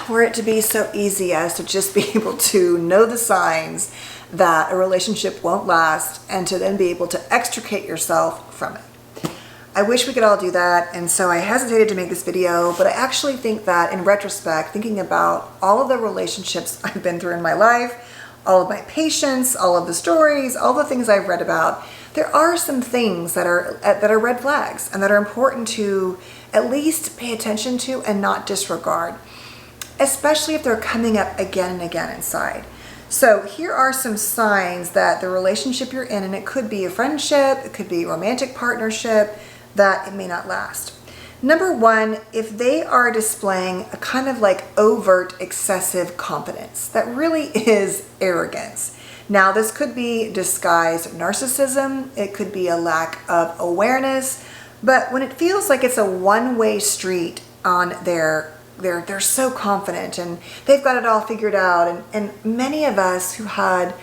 were it to be so easy as to just be able to know the signs that a relationship won't last and to then be able to extricate yourself from it. I wish we could all do that, and so I hesitated to make this video, but I actually think that in retrospect, thinking about all of the relationships I've been through in my life, all of my patients, all of the stories, all the things I've read about, there are some things that are red flags and that are important to at least pay attention to and not disregard, especially if they're coming up again and again inside. So here are some signs that the relationship you're in, and it could be a friendship, it could be a romantic partnership, that it may not last. Number one, if they are displaying a kind of like overt excessive confidence, that really is arrogance. Now, this could be disguised narcissism, it could be a lack of awareness, but when it feels like it's a one-way street on they're so confident and they've got it all figured out, and many of us who had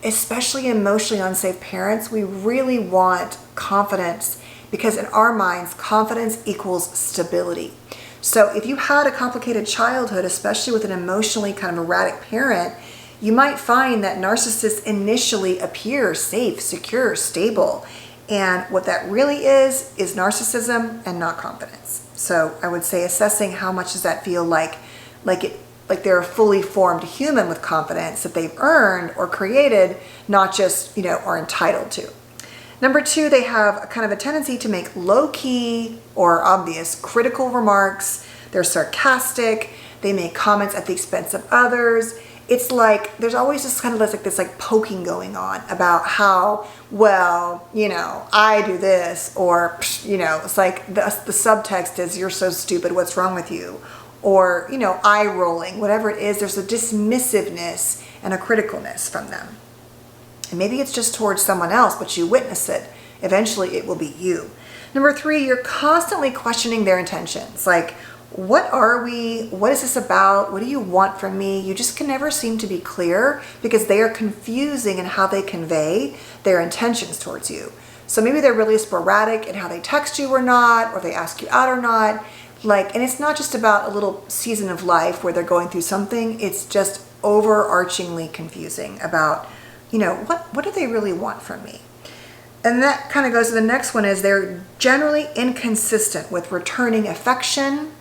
especially emotionally unsafe parents, we really want confidence because in our minds, confidence equals stability. So if you had a complicated childhood, especially with an emotionally kind of erratic parent, you might find that narcissists initially appear safe, secure, stable. And what that really is narcissism and not confidence. So I would say assessing how much does that feel like they're a fully formed human with confidence that they've earned or created, not just, are entitled to. Number two, they have a kind of a tendency to make low-key or obvious critical remarks. They're sarcastic. They make comments at the expense of others. It's like there's always just kind of this poking going on about how, well, I do this, or, it's like the subtext is you're so stupid, what's wrong with you? Or, eye rolling, whatever it is, there's a dismissiveness and a criticalness from them. And maybe it's just towards someone else, but you witness it. Eventually it will be you. Number three, you're constantly questioning their intentions. Like, what are we? What is this about? What do you want from me? You just can never seem to be clear because they are confusing in how they convey their intentions towards you. So maybe they're really sporadic in how they text you or not, or they ask you out or not. And it's not just about a little season of life where they're going through something. It's just overarchingly confusing about, what do they really want from me? And that kind of goes to the next one is they're generally inconsistent with returning affection,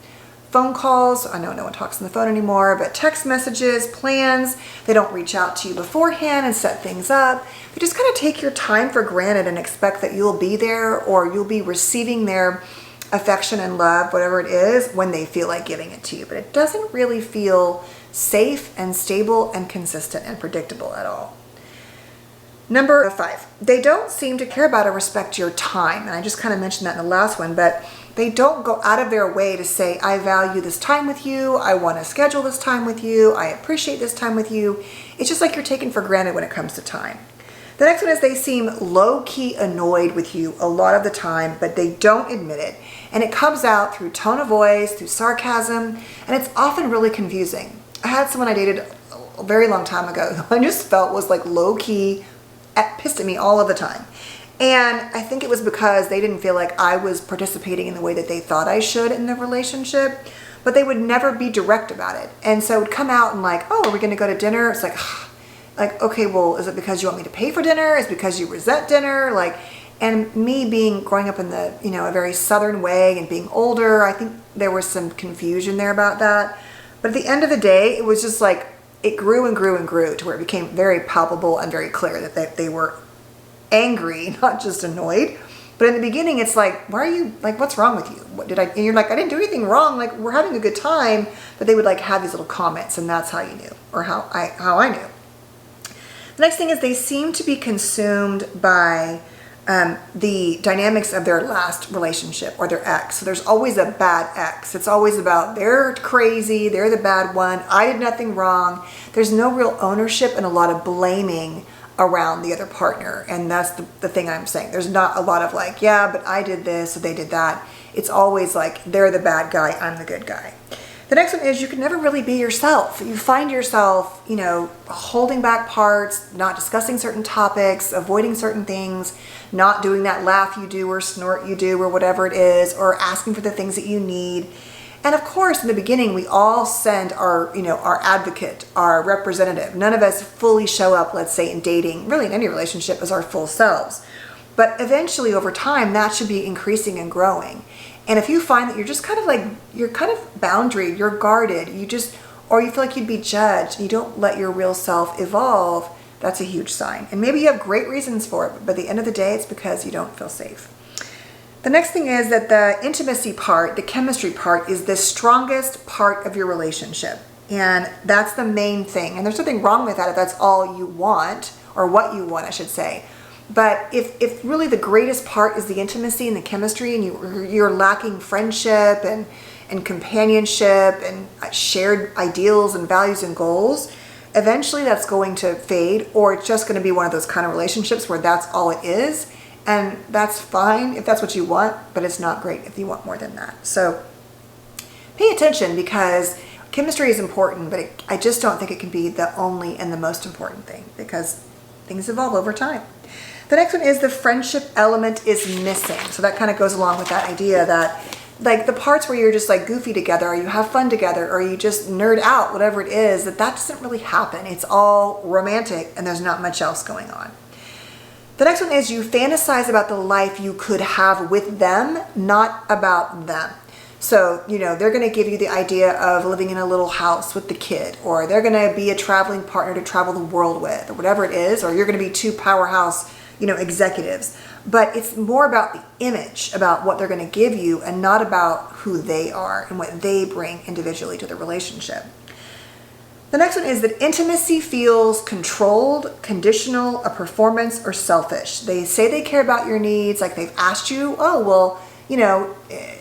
phone calls. I know no one talks on the phone anymore, but text messages, plans. They don't reach out to you beforehand and set things up. They just kind of take your time for granted and expect that you'll be there or you'll be receiving their affection and love, whatever it is, when they feel like giving it to you. But it doesn't really feel safe and stable and consistent and predictable at all. Number five, they don't seem to care about or respect your time. And I just kind of mentioned that in the last one, but they don't go out of their way to say, I value this time with you. I want to schedule this time with you. I appreciate this time with you. It's just like you're taken for granted when it comes to time. The next one is they seem low-key annoyed with you a lot of the time, but they don't admit it. And it comes out through tone of voice, through sarcasm, and it's often really confusing. I had someone I dated a very long time ago who I just felt was like low-key, pissed at me all of the time. And I think it was because they didn't feel like I was participating in the way that they thought I should in the relationship, but they would never be direct about it. And so it would come out and like, oh, are we going to go to dinner? It's like, okay, well, is it because you want me to pay for dinner? Is it because you resent dinner? And me growing up in the, a very Southern way and being older, I think there was some confusion there about that. But at the end of the day, it was just like, it grew and grew and grew to where it became very palpable and very clear that they were angry, not just annoyed. But in the beginning, it's like, why are you, what's wrong with you? What did I, and you're like, I didn't do anything wrong. We're having a good time. But they would have these little comments, and that's how you knew, or how I knew. The next thing is they seem to be consumed by the dynamics of their last relationship or their ex. So there's always a bad ex. It's always about they're crazy, they're the bad one, I did nothing wrong. There's no real ownership and a lot of blaming around the other partner. And that's the thing I'm saying. There's not a lot of yeah, but I did this, or they did that. It's always they're the bad guy, I'm the good guy. The next one is you can never really be yourself. You find yourself, holding back parts, not discussing certain topics, avoiding certain things, not doing that laugh you do or snort you do or whatever it is, or asking for the things that you need. And of course, in the beginning, we all send our, our advocate, our representative. None of us fully show up, let's say, in dating, really in any relationship, as our full selves. But eventually, over time, that should be increasing and growing. And if you find that you're just kind of you're kind of boundaried, you're guarded, or you feel like you'd be judged, and you don't let your real self evolve, that's a huge sign. And maybe you have great reasons for it, but at the end of the day, it's because you don't feel safe. The next thing is that the intimacy part, the chemistry part, is the strongest part of your relationship. And that's the main thing. And there's nothing wrong with that if that's all you want, or what you want, I should say. But if really the greatest part is the intimacy and the chemistry, and you're lacking friendship and companionship and shared ideals and values and goals, eventually that's going to fade, or it's just going to be one of those kind of relationships where that's all it is. And that's fine if that's what you want, but it's not great if you want more than that. So pay attention, because chemistry is important, but I just don't think it can be the only and the most important thing, because things evolve over time. The next one is the friendship element is missing. So that kind of goes along with that idea that the parts where you're just goofy together, or you have fun together, or you just nerd out, whatever it is, that doesn't really happen. It's all romantic and there's not much else going on. The next one is you fantasize about the life you could have with them, not about them. So, they're going to give you the idea of living in a little house with the kid, or they're going to be a traveling partner to travel the world with, or whatever it is, or you're going to be two powerhouse, executives. But it's more about the image, about what they're going to give you, and not about who they are and what they bring individually to the relationship. The next one is that intimacy feels controlled, conditional, a performance, or selfish. They say they care about your needs, like they've asked you, oh, well,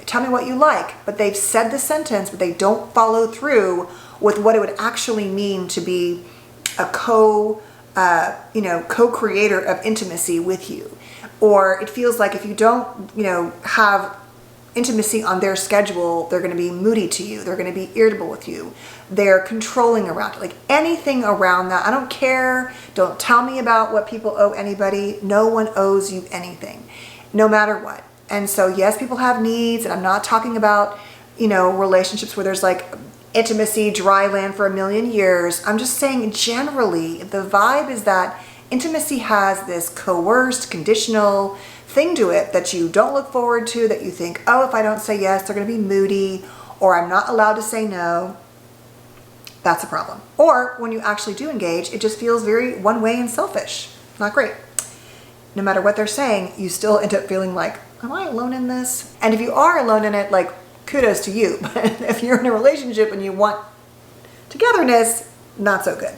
tell me what you like. But they've said the sentence, but they don't follow through with what it would actually mean to be a co-creator of intimacy with you. Or it feels like if you don't, have intimacy on their schedule, they're going to be moody to you. They're going to be irritable with you. They're controlling around it. Anything around that. I don't care. Don't tell me about what people owe anybody. No one owes you anything, no matter what. And so, yes, people have needs. And I'm not talking about, relationships where there's intimacy, dry land for a million years. I'm just saying generally, the vibe is that intimacy has this coerced, conditional thing to it that you don't look forward to, that you think, oh, if I don't say yes, they're going to be moody, or I'm not allowed to say no. That's a problem. Or when you actually do engage, it just feels very one way and selfish. Not great. No matter what they're saying, you still end up feeling like, am I alone in this? And if you are alone in it, kudos to you. But if you're in a relationship and you want togetherness, not so good.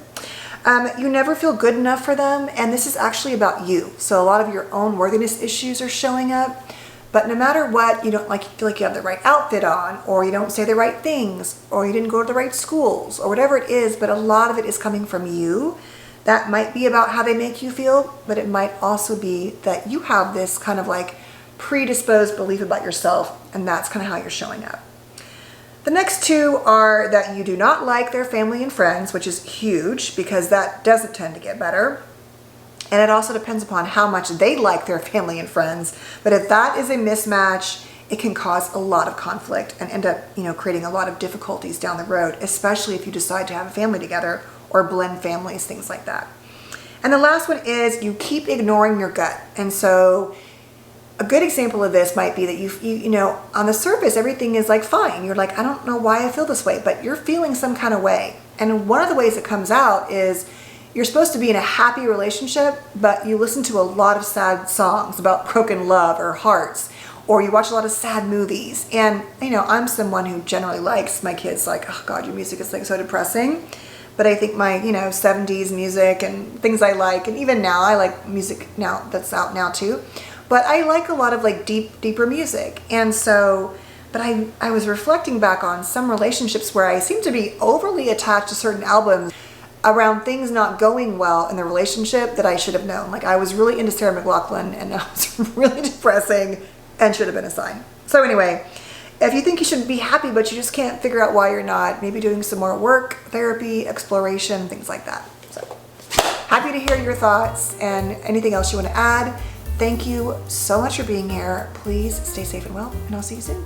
You never feel good enough for them, and this is actually about you. So a lot of your own worthiness issues are showing up. But no matter what, you don't feel like you have the right outfit on, or you don't say the right things, or you didn't go to the right schools, or whatever it is, but a lot of it is coming from you. That might be about how they make you feel, but it might also be that you have this kind of predisposed belief about yourself, and that's kind of how you're showing up. The next two are that you do not like their family and friends, which is huge because that doesn't tend to get better. And it also depends upon how much they like their family and friends. But if that is a mismatch, it can cause a lot of conflict and end up, creating a lot of difficulties down the road, especially if you decide to have a family together or blend families, things like that. And the last one is you keep ignoring your gut. And so a good example of this might be that you on the surface, everything is fine. You're I don't know why I feel this way, but you're feeling some kind of way. And one of the ways it comes out is you're supposed to be in a happy relationship, but you listen to a lot of sad songs about broken love or hearts, or you watch a lot of sad movies. And, I'm someone who generally likes my kids, oh God, your music is so depressing. But I think my, 70s music and things I like, and even now I like music now that's out now too. But I like a lot of deeper music. And so, but I was reflecting back on some relationships where I seem to be overly attached to certain albums around things not going well in the relationship that I should have known. I was really into Sarah McLachlan, and that was really depressing and should have been a sign. So anyway, if you think you should be happy, but you just can't figure out why you're not, maybe doing some more work, therapy, exploration, things like that. So happy to hear your thoughts and anything else you want to add. Thank you so much for being here. Please stay safe and well, and I'll see you soon.